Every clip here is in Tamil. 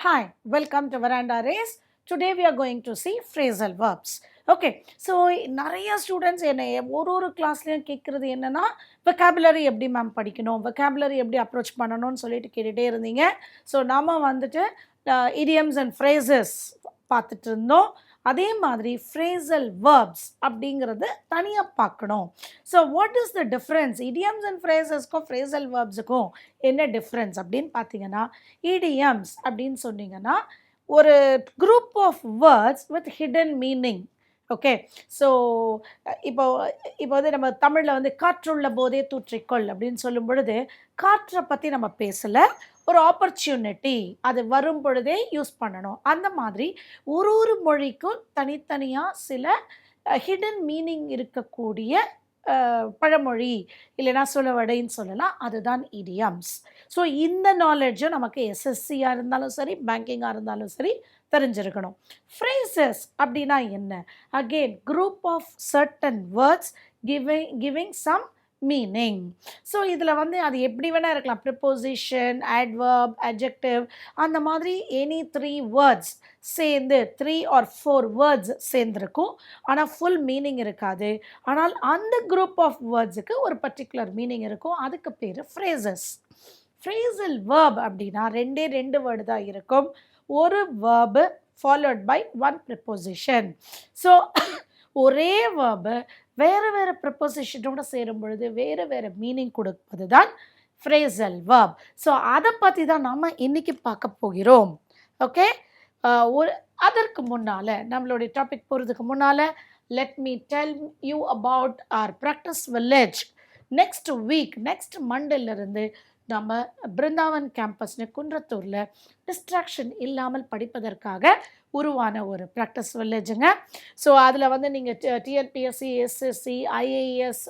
Hi, welcome to Veranda Race. Today we are going to see phrasal verbs. Okay so நிறைய ஸ்டூடெண்ட்ஸ் என்னை ஒரு கிளாஸ்லேயும் கேட்குறது என்னென்னா வெக்காபுலரி எப்படி மேம் படிக்கணும், வெக்காபுலரி எப்படி அப்ரோச் பண்ணணும்னு சொல்லிட்டு கேட்டுகிட்டே இருந்தீங்க. ஸோ நாம் வந்துட்டு idioms அண்ட் phrases பார்த்துட்டு இருந்தோம். அதே மாதிரி phrasal verbs அப்படிங்கிறது தனியாக பார்க்கணும். So what is the difference idioms and phrasesக்கும் phrasal verbsக்கும் என்ன டிஃப்ரென்ஸ் அப்படின்னு பார்த்தீங்கன்னா, idioms அப்படின்னு சொன்னீங்கன்னா ஒரு group of words with hidden meaning. Okay so இப்போ இப்போ வந்து நம்ம தமிழில் வந்து காற்றுள்ள போதே தூற்றிக்கொள் அப்படின்னு சொல்லும் பொழுது காற்றை பற்றி நம்ம பேசலை, ஒரு ஆப்பர்ச்சுனிட்டி அது வரும் பொழுதே யூஸ் பண்ணணும். அந்த மாதிரி ஒரு மொழிக்கும் தனித்தனியாக சில ஹிடன் மீனிங் இருக்கக்கூடிய பழமொழி இல்லைனா சொலவடைன்னு சொல்லலாம், அதுதான் இடியம்ஸ். ஸோ இந்த நாலேஜும் நமக்கு எஸ்எஸ்சியாக இருந்தாலும் சரி, பேங்கிங்காக இருந்தாலும் சரி தெரிஞ்சிருக்கணும். ஃப்ரேசஸ் அப்படின்னா என்ன? Again group of certain words giving some meaning. So இதில் வந்து அது எப்படி வேணால் இருக்கலாம், ப்ரிப்போசிஷன், adverb, adjective, அந்த மாதிரி எனி 3 வேர்ட்ஸ் சேர்ந்து 3 or 4 வேர்ட்ஸ் சேர்ந்துருக்கும். ஆனால் ஃபுல் மீனிங் இருக்காது. ஆனால் அந்த குரூப் ஆஃப் வேர்ட்ஸுக்கு ஒரு பர்டிகுலர் மீனிங் இருக்கும். அதுக்கு பேர் ஃப்ரேசஸ். ஃப்ரேசல் வேர்ப் அப்படின்னா ரெண்டு வேர்டு தான் இருக்கும். ஒரு verb followed by one preposition. So ஒரே வேர்பு வேறு ப்ரிப்போசிஷனோட சேரும் பொழுது வேறு மீனிங் கொடுப்பது தான் ஃப்ரேசல் வேர்ப். ஸோ அதை பற்றி தான் நாம் இன்றைக்கி பார்க்க போகிறோம். ஓகே, அதற்கு முன்னால் நம்மளுடைய டாபிக் போகிறதுக்கு முன்னால் let me tell you about our practice village. next week, next மண்டேலேருந்து நம்ம பிருந்தாவன் கேம்பஸ்னு குன்றத்தூரில் டிஸ்ட்ராக்ஷன் இல்லாமல் படிப்பதற்காக உருவான ஒரு ப்ராக்டிஸ் வில்லேஜுங்க. ஸோ அதில் வந்து நீங்கள் டிஎன்பிஎஸ்சி, எஸ்எஸ்சி, ஐஏஎஸ்,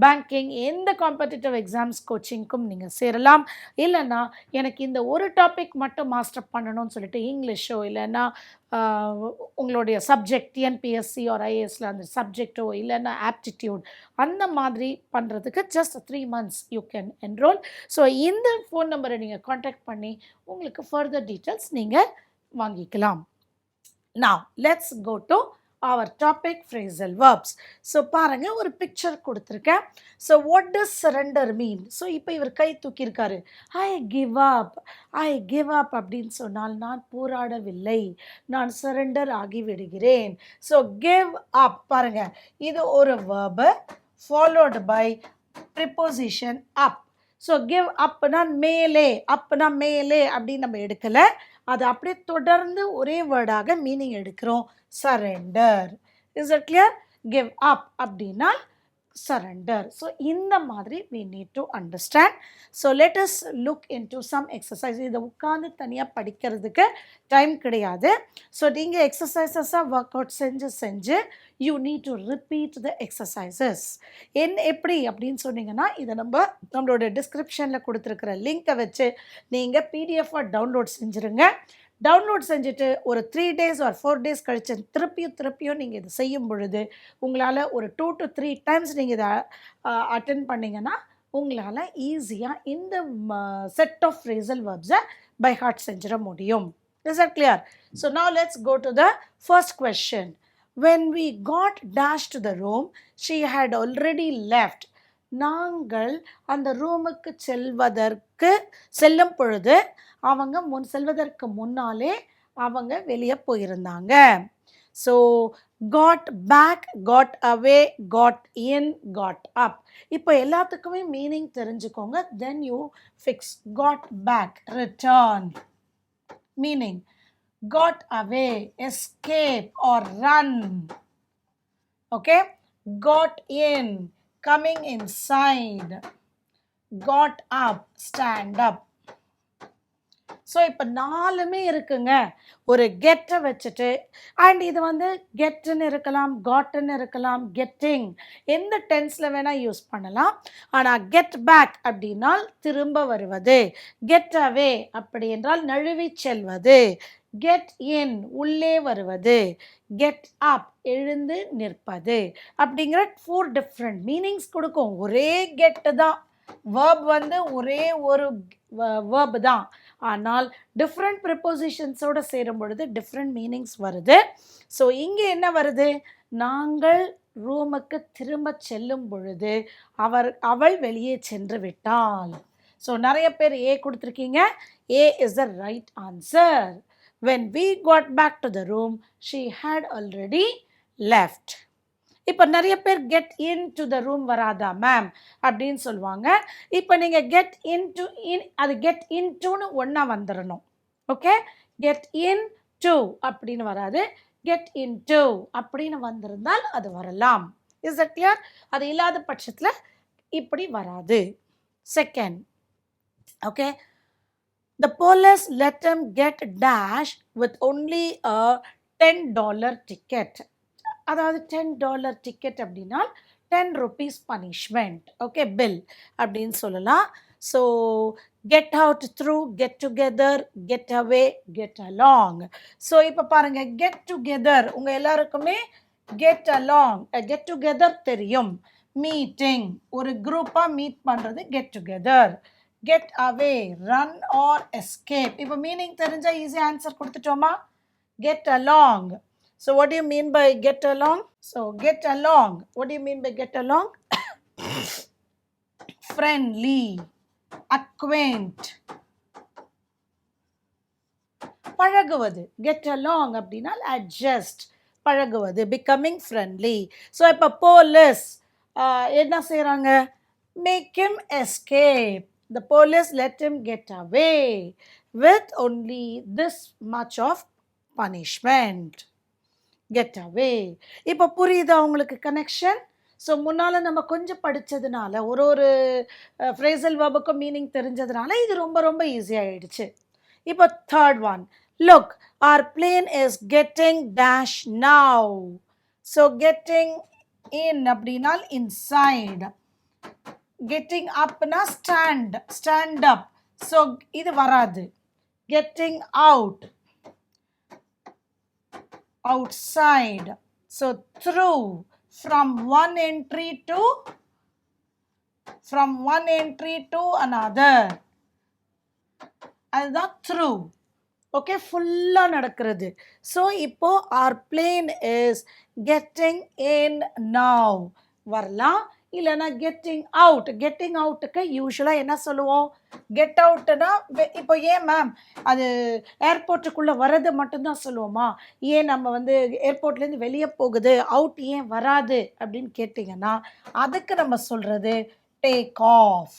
பேங்கிங், எந்த காம்படிட்டிவ் எக்ஸாம்ஸ் கோச்சிங்க்கும் நீங்கள் சேரலாம். இல்லைன்னா எனக்கு இந்த ஒரு டாபிக் மட்டும் மாஸ்டர் பண்ணணும்னு சொல்லிட்டு இங்கிலீஷோ இல்லைன்னா உங்களுடைய சப்ஜெக்ட் டிஎன்பிஎஸ்சி ஆர் ஐஏஎஸில் அந்த சப்ஜெக்டோ இல்லைன்னா ஆப்டிடியூட் அந்த மாதிரி பண்ணுறதுக்கு just 3 months you can enrol. So இந்த ஃபோன் நம்பரை நீங்கள் காண்டாக்ட் பண்ணி உங்களுக்கு ஃபர்தர் டீட்டெயில்ஸ் நீங்கள் வாங்கிக்கலாம். Now let's go to our topic phrasal verbs. So பாருங்கள், ஒரு பிக்சர் கொடுத்துருக்கேன். So what does surrender mean? So இப்போ இவர் கை தூக்கியிருக்காரு. I give up அப்படின்னு சொன்னால் நான் போராடவில்லை, நான் சரண்டர் ஆகிவிடுகிறேன். ஸோ give up பாருங்கள், இது ஒரு verb followed by preposition up. So give upனா மேலே, அப்னா மேலே அப்படின்னு நம்ம எடுக்கலை, அது அப்படியே தொடர்ந்து ஒரே வேர்டாக மீனிங் எடுக்கிறோம், surrender. Is it clear? Give up அப்படின்னா சரண்டர். ஸோ இந்த மாதிரி we need to understand. So let us look into some exercise. இதை உட்காந்து தனியாக படிக்கிறதுக்கு டைம் கிடையாது. ஸோ நீங்கள் எக்ஸசைசஸாக ஒர்க் அவுட் செஞ்சு you need to repeat the exercises. எப்படி அப்படின்னு சொன்னீங்கன்னா, இதை நம்மளோட டிஸ்கிரிப்ஷனில் கொடுத்துருக்கிற லிங்கை வச்சு நீங்கள் பிடிஎஃபாக டவுன்லோட் செஞ்சுருங்க. டவுன்லோட் செஞ்சுட்டு ஒரு 3 days or 4 days கழிச்சு திருப்பியும் நீங்கள் இதை செய்யும் பொழுது உங்களால் ஒரு 2 to 3 times நீங்கள் இதை அட்டென்ட் பண்ணிங்கன்னா உங்களால் ஈஸியாக இந்த set of phrasal verbs by heart செஞ்சிட முடியும். Is it clear? So now let's go to the first question. When we got dash to the room, she had already left. நாங்கள் அந்த ரூமுக்கு செல்லும் பொழுது அவங்க செல்வதற்கு முன்னாலே அவங்க வெளியே போயிருந்தாங்க. So got back, got away, got in, got up. இப்போ எல்லாத்துக்குமே மீனிங் தெரிஞ்சுக்கோங்க. then you fix. got back, return. meaning got away, escape or run. okay, got in, coming inside. got up, stand up. So இப்போ 4மே இருக்குங்க. ஒரு கெட்டை வச்சுட்டு, அண்ட் இது வந்து கெட்டுன்னு இருக்கலாம், காட்டுன்னு இருக்கலாம், கெட்டிங், எந்த டென்ஸில் வேணால் யூஸ் பண்ணலாம். ஆனால் கெட் பேக் அப்படின்னா திரும்ப வருவது, கெட் அவே அப்படி என்றால் நழுவி செல்வது, கெட் இன் உள்ளே வருவது, கெட் அப் எழுந்து நிற்பது அப்படிங்கிற 4 டிஃப்ரெண்ட் மீனிங்ஸ் கொடுக்கும். ஒரே கெட்டு தான், வேர்ப் வந்து ஒரே ஒரு வேர்பு தான். ஆனால் டிஃப்ரெண்ட் ப்ரிப்போசிஷன்ஸோட சேரும் பொழுது டிஃப்ரெண்ட் மீனிங்ஸ் வருது. ஸோ இங்கே என்ன வருது, நாங்கள் ரூமுக்கு திரும்ப செல்லும் பொழுது அவள் வெளியே சென்று விட்டாள். ஸோ நிறைய பேர் ஏ கொடுத்துருக்கீங்க. A is the right answer. when we got back to the room she had already left. இப்போ நிறைய பேர் get in to the room வராதா மேம் அப்படின்னு சொல்லுவாங்க. இப்போ நீங்கள் கெட் இன் டு அது கெட் இன் டுன்னு ஒன்றா வந்துடணும். ஓகே, கெட் இன் டு அப்படின்னு வராது, கெட் இன் டு அப்படின்னு வந்திருந்தால் அது வரலாம். Is that clear? அது இல்லாத பட்சத்தில் இப்படி வராது. Second, okay, the police let him get dash with only a $10 ticket. அதாவது $10 டிக்கெட் அப்படின்னா 10 rupees பனிஷ்மெண்ட். ஓகே, பில் அப்படின்னு சொல்லலாம். So get out, through, get together, get away, get along. So இப்போ பாருங்கள், கெட் டுகெதர் உங்கள் எல்லாருக்குமே கெட் அலாங், கெட் டுகெதர் தெரியும். மீட்டிங், ஒரு குரூப்பாக மீட் பண்ணுறது get together. Get away, run or escape. இப்போ மீனிங் தெரிஞ்சால் ஈஸியாக ஆன்சர் கொடுத்துட்டோமா? Get along. So what do you mean by get along? So get along. What do you mean by get along? Friendly, acquaint. பழகுவது. Get along அப்படின்னா adjust, பழகுவது, becoming friendly. So இப்போ police என்ன செய்கிறாங்க? Make him escape. The police let him get away with only this much of punishment. Get away. இப்போ புரியுதா உங்களுக்கு கனெக்ஷன்? ஸோ முன்னால் நம்ம கொஞ்சம் படித்ததுனால ஒரு ஃப்ரேசல் வேர்புக்கும் மீனிங் தெரிஞ்சதுனால இது ரொம்ப ரொம்ப ஈஸியாகிடுச்சு. இப்போ third one, look R plane is getting dash now. So getting in அப்படின்னா இன்சைட், கெட்டிங் அப்னா ஸ்டாண்ட் அப். ஸோ இது வராது. Getting out, outside. So through, from one entry to another. அதுதான் through. ஓகே, ஃபுல்லாக நடக்கிறது. ஸோ இப்போ our plane is getting in now வரலாம். இல்லைனா கெட்டிங் அவுட். கெட்டிங் அவுட்டுக்கு யூஸ்வலாக என்ன சொல்லுவோம்? கெட் அவுட்டுனா இப்போ ஏன் மேம் அது ஏர்போர்ட்டுக்குள்ளே வர்றது மட்டும்தான் சொல்லுவோமா? ஏன் நம்ம வந்து ஏர்போர்ட்லேருந்து வெளியே போகுது, அவுட் ஏன் வராது அப்படின்னு கேட்டிங்கன்னா அதுக்கு நம்ம சொல்கிறது take off.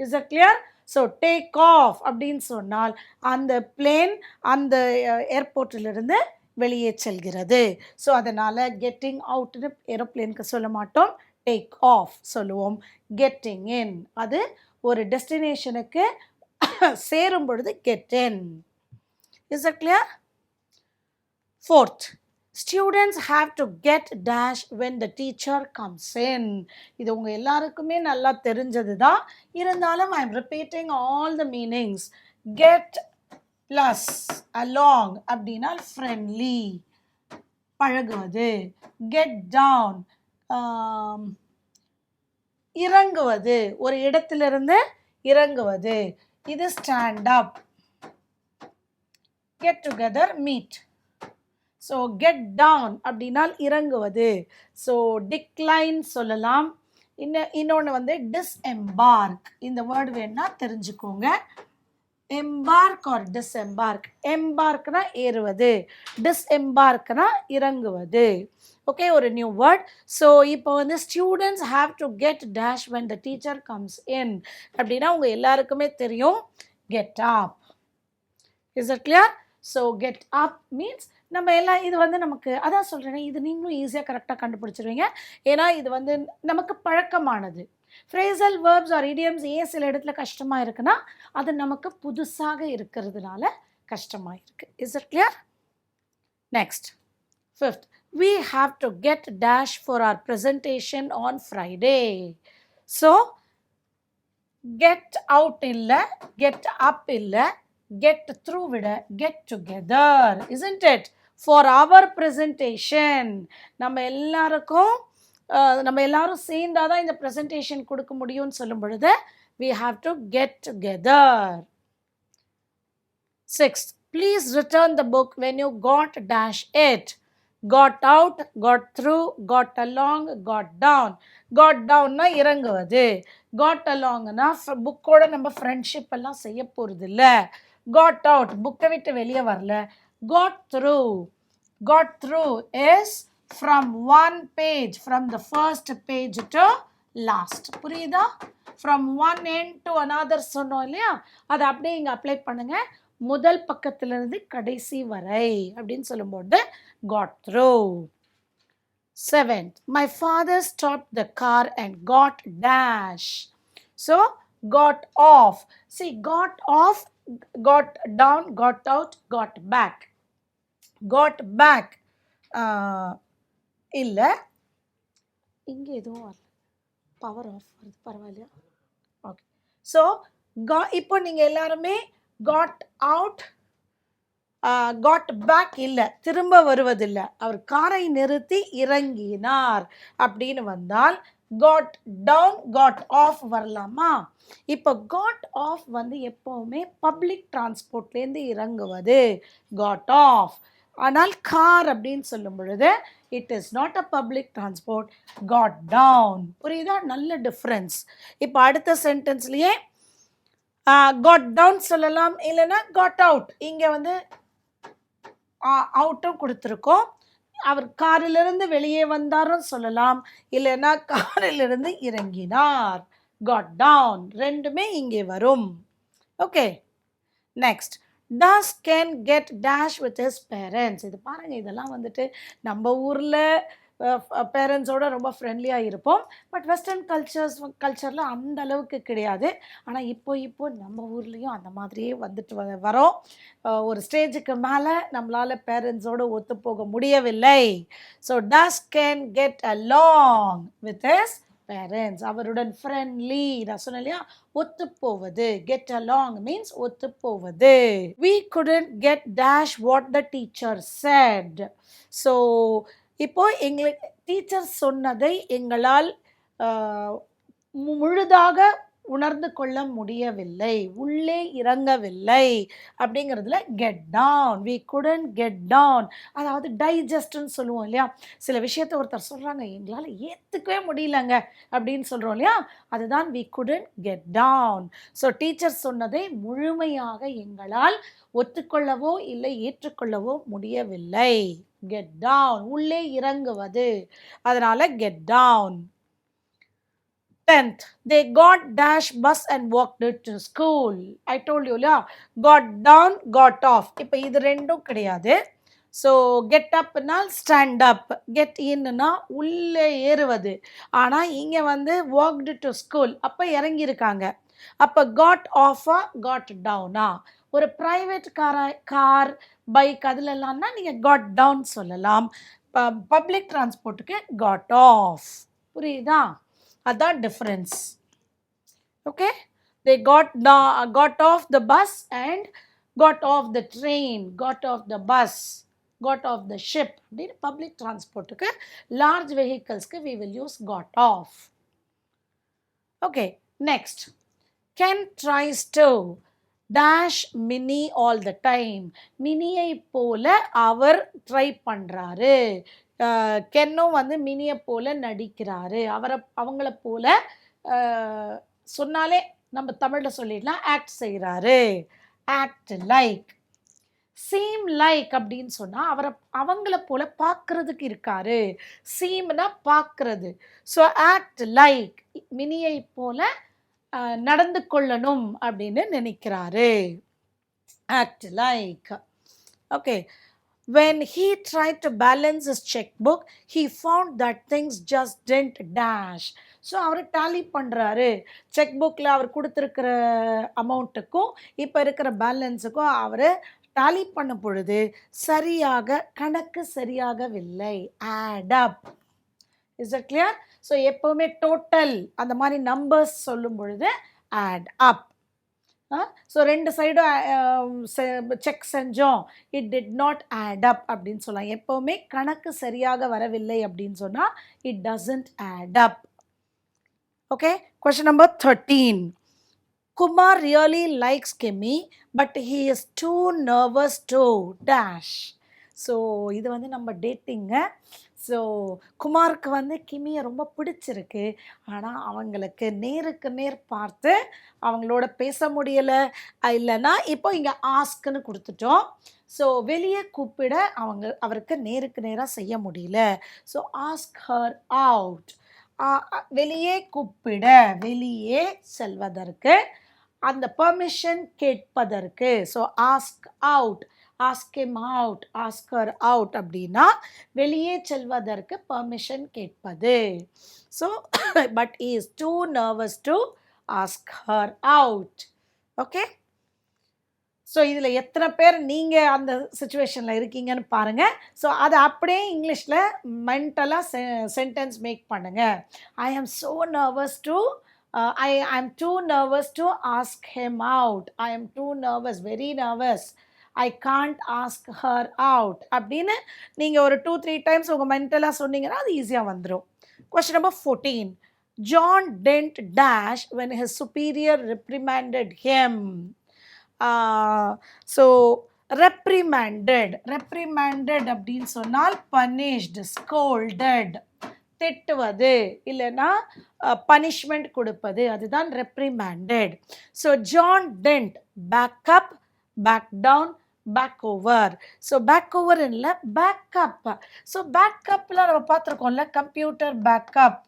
Is it clear? So take off அப்படின்னு சொன்னால் அந்த பிளேன் அந்த ஏர்போர்ட்டிலிருந்து வெளியே செல்கிறது. ஸோ அதனால் கெட்டிங் அவுட்னு ஏரோப்ளேனுக்கு சொல்ல மாட்டோம், டேக் ஆஃப் சொல்லுவோம். கெட்டிங் இன் அது ஒரு டெஸ்டினேஷனுக்கு சேரும் பொழுது get in. Is it clear? Fourth, students have to get dash when the teacher comes in. இது உங்கள் எல்லாருக்குமே நல்லா தெரிஞ்சது தான், இருந்தாலும் I am repeating all the meanings. Get plus along அப்படின்னா ஃப்ரெண்ட்லி, பழகுவது. கெட் டவுன், இறங்குவது, ஒரு இடத்திலிருந்து இறங்குவது. இது stand up. Get together, meet. So get down அப்படின்னா இறங்குவது. ஸோ டிக்ளைன் சொல்லலாம். இன்னொன்று வந்து டிஸ்எம்பார்க். இந்த வேர்டு வேணா தெரிஞ்சுக்கோங்க. Embark R டிஸ்எம்பார்க். எம்பார்க்னா ஏறுவது, டிஸ்எம்பார்க்னா இறங்குவது. ஓகே, ஒரு நியூ வேர்ட். ஸோ இப்போ வந்து students have to get dash when the teacher comes இன் அப்படின்னா உங்கள் எல்லாருக்குமே தெரியும் get up. Is it clear? So get up means நம்ம எல்லாம் இது வந்து நமக்கு அதான் சொல்கிறேன், இது நீங்களும் ஈஸியாக கரெக்டாக கண்டுபிடிச்சிருவீங்க. ஏன்னா இது வந்து நமக்கு பழக்கமானது. ஃப்ரேசல் வேர்ப்ஸ் ஆர் idioms ஏன் சில இடத்துல கஷ்டமாக இருக்குன்னா அது நமக்கு புதுசாக இருக்கிறதுனால கஷ்டமாக இருக்குது. Is it clear? Next, fifth, we have to get dash for our presentation on Friday. So get out இல்லை, get up இல்லை, get through விட get together, isn't it? For our presentation. நம்ம எல்லாரும் சேர்ந்தாதான் இந்த ப்ரெசன்டேஷன் கொடுக்க முடியும்னு சொல்லும் பொழுது we have to get together. Sixth, please return the book when you got dash it. Got out, got through, got along, got down. Got downனா இறங்குவது. Got alongனா புக்கோட நம்ம ஃப்ரெண்ட்ஷிப் எல்லாம் செய்ய போகிறது இல்லை. Got out, புக்கை விட்டு வெளியே வரல. Got through. Got through is from one page, from the first page to last. புரியுதா? From one end to another சொன்னோம் இல்லையா, அதை அப்படியே இங்கே அப்ளை பண்ணுங்க. முதல் பக்கத்திலிருந்து கடைசி வரை அப்படின்னு சொல்லும்போது got through. Seventh, my father stopped the car and got dash. So got off. See, got off, got down, got out, got back. Got back இல்ல, இங்கே எதுவும் பவர் ஆஃப் வருது, பரவாயில்லையா? ஓகே. ஸோ இப்போ நீங்கள் எல்லாருமே காட் அவுட், காட் பேக் இல்லை, திரும்ப வருவதில்லை. அவர் காரை நிறுத்தி இறங்கினார் அப்படின்னு வந்தால் காட் டவுன், காட் ஆஃப் வரலாமா? இப்போ காட் ஆஃப் வந்து எப்போவுமே பப்ளிக் டிரான்ஸ்போர்ட்லேருந்து இறங்குவது காட் ஆஃப். ஆனால் கார் அப்படின்னு சொல்லும் பொழுது it is not a public transport, got down. புரியுதா? நல்ல டிஃப்ரென்ஸ். இப்போ அடுத்த சென்டென்ஸ்லேயே காட் டவுன் சொல்லலாம், இல்லைன்னா காட் அவுட். இங்கே வந்து அவுட்டும் கொடுத்துருக்கோம். அவர் காரிலிருந்து வெளியே வந்தாரும் சொல்லலாம், இல்லைன்னா காரிலிருந்து இறங்கினார். காட் டவுன் ரெண்டுமே இங்கே வரும். Okay. Next, does Ken get dash with his parents. இது பாருங்க, இதெல்லாம் வந்துட்டு நம்ம ஊரில் பேரண்ட்ஸோட ரொம்ப ஃப்ரெண்ட்லியாக இருப்போம். பட் வெஸ்டர்ன் கல்ச்சரில் அந்த அளவுக்கு கிடையாது. ஆனால் இப்போ நம்ம ஊர்லேயும் அந்த மாதிரியே வந்துட்டு வரோம். ஒரு ஸ்டேஜுக்கு மேலே நம்மளால் பேரண்ட்ஸோடு ஒத்து போக முடியவில்லை. So does Ken get along with his parents. அவருடன் ஃப்ரெண்ட்லி, நான் சொன்னேன் இல்லையா, ஒத்து போவது. கெட் அலாங் மீன்ஸ் ஒத்து போவது. we couldn't get dash what the teacher said. So இப்போ எங்களுக்கு டீச்சர் சொன்னதை எங்களால் முழுதாக உணர்ந்து கொள்ள முடியவில்லை, உள்ளே இறங்கவில்லை அப்படிங்கிறதுல get down. We couldn't get down, அதாவது டைஜஸ்ட்னு சொல்லுவோம் இல்லையா. சில விஷயத்தை ஒருத்தர் சொல்கிறாங்க, எங்களால் ஏற்றுக்கவே முடியலங்க அப்படின்னு சொல்கிறோம் இல்லையா, அதுதான் we couldn't get down. So teacher சொன்னதை முழுமையாக எங்களால் ஒத்துக்கொள்ளவோ இல்லை ஏற்றுக்கொள்ளவோ முடியவில்லை. கெட் டவுன், உள்ளே இறங்குவது, அதனால get down. 10th, they got dash bus and walked to school. I told you, yeah, got down, got off. இப்போ இது ரெண்டும் கிடையாது. ஸோ கெட் அப்னால் ஸ்டாண்ட் அப், கெட் இன்னா உள்ளே ஏறுவது. ஆனால் இங்கே வந்து வாக்டு டு ஸ்கூல், அப்போ இறங்கியிருக்காங்க. அப்போ காட் ஆஃபா காட் டவுனா? ஒரு ப்ரைவேட் கார் பைக் அதுலலாம்னா நீங்கள் காட் டவுன் சொல்லலாம். பப்ளிக் டிரான்ஸ்போர்ட்டுக்கு காட் ஆஃப். புரியுதா? அதான் difference. Okay. they got off the bus and got off the train, got off the bus, got off the ship. அப்படின்னு பப்ளிக் டிரான்ஸ்போர்ட்டுக்கு, லார்ஜ் வெஹிக்கல்ஸ்க்கு we will use got off. Okay. Next, Ken tries to dash Minnie all the time. மினியை போல அவர் ட்ரை பண்ணுறாரு. கென்னும் வந்து மினியை போல நடிக்கிறாரு. அவங்கள போல சொன்னாலே நம்ம தமிழில் சொல்லிடலாம், ஆக்ட் செய்கிறாரு. Act like. சீம் லைக் அப்படின்னு சொன்னால் அவங்கள போல பார்க்கறதுக்கு இருக்காரு. சீம்னா பார்க்கறது. ஸோ ஆக்ட் லைக், மினியை போல நடந்து கொள்ளணும் அப்படின்னு நினைக்கிறாரு. Act like. Okay. When he tried to balance his checkbook, he found that things just didn't dash. So அவர் டேலி பண்ணுறாரு. செக் புக்கில் அவர் கொடுத்துருக்கிற அமௌண்ட்டுக்கும் இப்போ இருக்கிற பேலன்ஸுக்கும் அவர் டேலி பண்ண பொழுது சரியாக கணக்கு சரியாகவில்லை. Add up. Is it clear? So எப்போவுமே டோட்டல் அந்த மாதிரி நம்பர்ஸ் சொல்லும் பொழுது ஆட் அப். ஸோ ரெண்டு சைடும் செக் செஞ்சோம், it did not add up அப்படின்னு சொல்லலாம். எப்போவுமே கணக்கு சரியாக வரவில்லை அப்படின்னு சொன்னால் it doesn't add up. Okay. Question number 13. Kumar really likes Kimmy, but he is too nervous to dash. So இது வந்து நம்ம டேட்டிங்க. ஸோ குமாருக்கு வந்து கிமியை ரொம்ப பிடிச்சிருக்கு, ஆனால் அவங்களுக்கு நேருக்கு நேர் பார்த்து அவங்களோட பேச முடியலை. இல்லைன்னா இப்போ இங்கே ஆஸ்க்குன்னு கொடுத்துட்டோம். ஸோ வெளியே கூப்பிட அவருக்கு நேருக்கு நேராக செய்ய முடியல. ஸோ ஆஸ்க் ஹர் அவுட், வெளியே கூப்பிட, வெளியே செல்வதற்கு, அந்த பெர்மிஷன் கேட்பதற்கு. So ask out, ask him out, ask her out அப்படின்னா வெளியே செல்வதற்கு பெர்மிஷன் கேட்பது. So but he is too nervous to ask her out. Okay, so இதில் எத்தனை பேர் நீங்கள் அந்த சுச்சுவேஷனில் இருக்கீங்கன்னு பாருங்கள். ஸோ அதை அப்படியே இங்கிலீஷில் மென்டலாக சென்டென்ஸ் மேக் பண்ணுங்கள். ஐ am so nervous to I am too nervous to ask him out. I am too nervous, very nervous. I can't ask her out. அப்படின்னு நீங்கள் ஒரு 2-3 டைம்ஸ் உங்கள் மென்டலாக சொன்னீங்கன்னா அது ஈஸியாக வந்துடும். Question number 14. John didn't dash when his superior reprimanded him. So reprimanded அப்படின்னு சொன்னால் punished, scolded, திட்டுவது இல்லைன்னா பனிஷ்மெண்ட் கொடுப்பது, அதுதான் reprimanded. So John tend back up, back down, back over. So back over இல்லை, பேக்கப். ஸோ பேக்கப்பில் நம்ம பார்த்துருக்கோம்ல, கம்ப்யூட்டர் பேக்கப்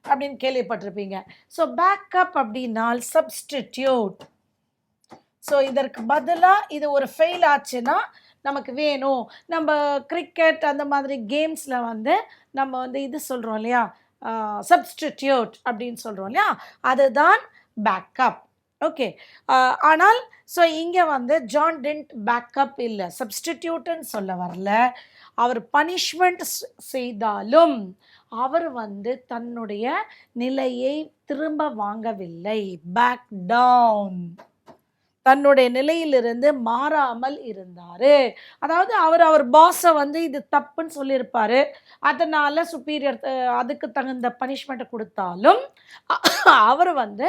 அப்படின்னு கேள்விப்பட்டிருப்பீங்க. ஸோ பேக்கப் அப்படின்னால் சப்ஸ்டிடியூட். ஸோ இதற்கு பதிலாக இது ஒரு ஃபெயில் ஆச்சுன்னா நமக்கு வேணும். நம்ம கிரிக்கெட் அந்த மாதிரி கேம்ஸில் வந்து நம்ம வந்து இது சொல்கிறோம் இல்லையா, சப்ஸ்டிடியூட் அப்படின்னு சொல்கிறோம் இல்லையா, அதுதான் பேக்கப். ஓகே, ஆனால் ஸோ இங்கே வந்து ஜான் டென்ட் பேக்கப் இல்லை, சப்ஸ்டிடியூட்டுன்னு சொல்ல வரல. அவர் பனிஷ்மெண்ட் செய்தாலும் அவர் வந்து தன்னுடைய நிலையை திரும்ப வாங்கவில்லை, பேக் டவுன், தன்னுடைய நிலையிலிருந்து மாறாமல் இருந்தார். அதாவது அவர் பாஸை வந்து இது தப்புன்னு சொல்லியிருப்பார், அதனால் சுப்பீரியர் அதுக்கு தகுந்த பனிஷ்மெண்ட்டை கொடுத்தாலும் அவர் வந்து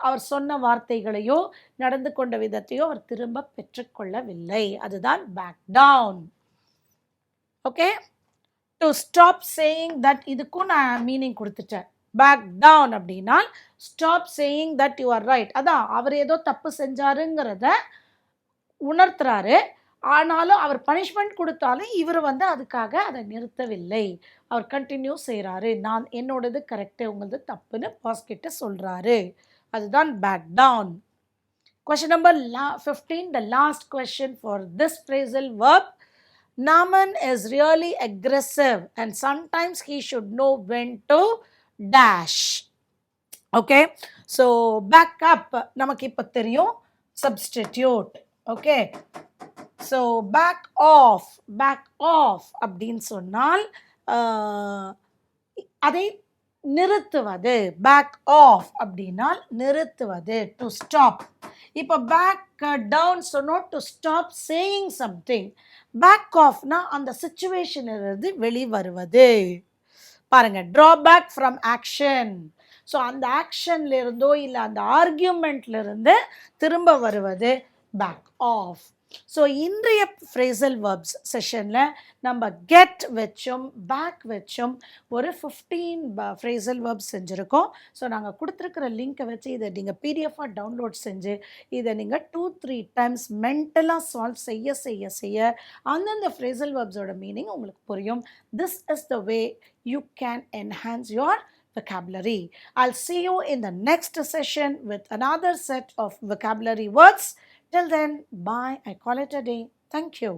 அவர் சொன்ன வார்த்தைகளையோ நடந்து கொண்ட விதத்தையோ அவர் திரும்ப பெற்றுக்கொள்ளவில்லை, அதுதான் back down. Okay, to stop saying that, இதுக்கும் நான் மீனிங் கொடுத்துட்டேன். பேக் டவுன் அப்படின்னா stop saying that you are right. அதான் அவர் ஏதோ தப்பு செஞ்சாருங்கிறத உணர்த்துறாரு, ஆனாலும் அவர் பனிஷ்மெண்ட் கொடுத்தாலும் இவர் வந்து அதுக்காக அதை நிறுத்தவில்லை, அவர் கண்டினியூ செய்கிறாரு. நான் என்னோடது கரெக்டு, உங்களது தப்புன்னு பாஸ் கிட்ட சொல்கிறாரு, அதுதான் back down. Question number 15, the last question for this phrasal verb. Naman is really aggressive and sometimes he should know when to dash. Okay, so back up நமக்கு இப்போ தெரியும், substitute. Okay, so back off அப்படின்னு சொன்னால் அதை நிறுத்துவது. பேக் ஆஃப் அப்படின்னால் நிறுத்துவது, டு ஸ்டாப். இப்போ பேக் டவுன் சொன்னோம், to stop saying something. Back ஆஃப்னா அந்த சிச்சுவேஷனிலிருந்து வெளிவருவது. பாருங்க, ட்ராபேக் ஃப்ரம் ஆக்ஷன். ஸோ அந்த ஆக்ஷன்ல இருந்தோ இல்லை அந்த ஆர்கியூமெண்ட்ல இருந்து திரும்ப வருவது பேக் ஆஃப். ஸோ இன்றைய ஃப்ரேசல் வேர்ப்ஸ் செஷனில் நம்ம கெட் வச்சும் பேக் வச்சும் ஒரு 15 ஃப்ரேசல் வேர்ப்ஸ் செஞ்சுருக்கோம். ஸோ நாங்கள் கொடுத்துருக்கிற லிங்க்கை வச்சு இதை நீங்கள் பிடிஎஃபாக டவுன்லோட் செஞ்சு இதை நீங்கள் 2-3 டைம்ஸ் மென்டலாக சால்வ் செய்ய அந்தந்த ஃப்ரேசல் வேர்ப்ஸோட மீனிங் உங்களுக்கு புரியும். This is the way you can enhance your vocabulary. I'll see you in the next session with another set of vocabulary words. Till then, bye. I call it a day. Thank you.